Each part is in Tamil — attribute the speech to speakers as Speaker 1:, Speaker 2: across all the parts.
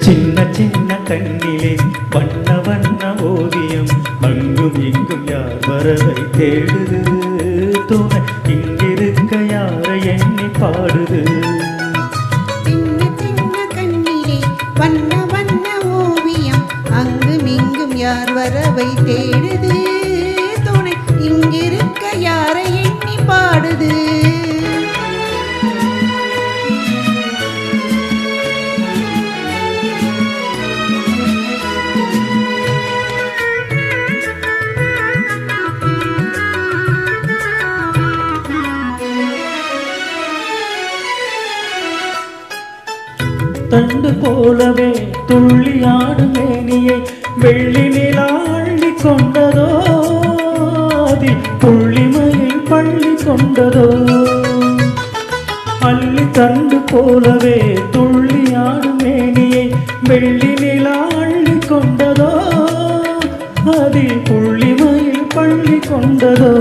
Speaker 1: சின்ன சின்ன கண்ணிலே வண்ண வண்ண ஓவியம் அங்கும் இங்கும் யார் வரவை தேடுது துணை இங்கிருக்க யாரை எண்ணி பாடுது
Speaker 2: சின்ன சின்ன கண்ணிலே வண்ண வண்ண ஓவியம் அங்கும் இங்கும் யார் வரவை தேடுது துணை இங்கிருக்க யாரை எண்ணி பாடுது
Speaker 1: தண்டு போலவே துள்ளியாடும் மேனியை வெள்ளி நிலா அள்ளி கொண்டதோ அதில் புள்ளிமையில் பள்ளி கொண்டதோ அள்ளி தண்டு போலவே துள்ளியாடும் மேனியை வெள்ளி நிலா அள்ளி கொண்டதோ அதில் புள்ளிமையில் பள்ளி கொண்டதோ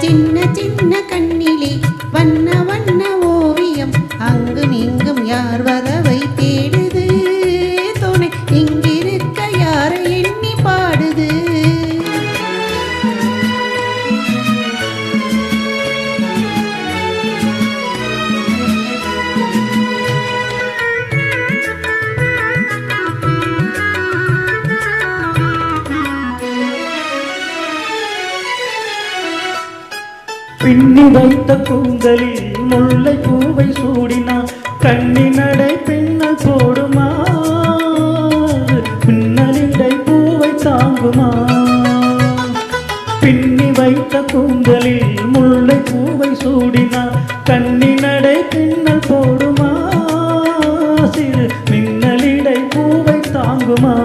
Speaker 2: சின்ன சின்ன கண்ணிலே வண்ண வண்ண ஓவியம் அங்கும் இங்கும் யார் வரவை தேடுது துணை இங்கிருக்க யாரை எண்ணி பாடுது
Speaker 1: பின்னி வைத்த கூந்தலில் முல்லை பூவை சூடினான் கண்ணி நடை பின்னல் போடுமா பின்னலிடை பூவை தாங்குமா பின்னி வைத்த கூந்தலில் முல்லை பூவை சூடினான் கண்ணி நடை பின்னல் போடுமா சிறு மின்னலிடை பூவை தாங்குமா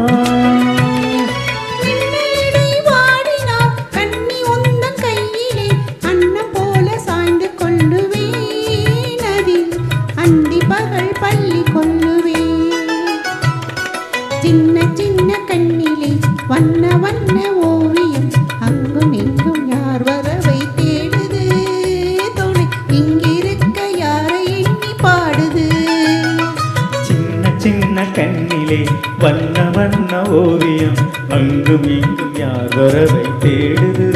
Speaker 2: பள்ளி கொள்ளுவே சின்ன சின்ன கண்ணிலே வண்ண வண்ண ஓவியம் அங்கும் இங்கும் யார் வரவை தேடுது துணை இங்கிருக்க யாரை எண்ணி பாடுது
Speaker 1: சின்ன சின்ன கண்ணிலே வண்ண வண்ண ஓவியம் அங்கும் இங்கும் யார் வரவை தேடுது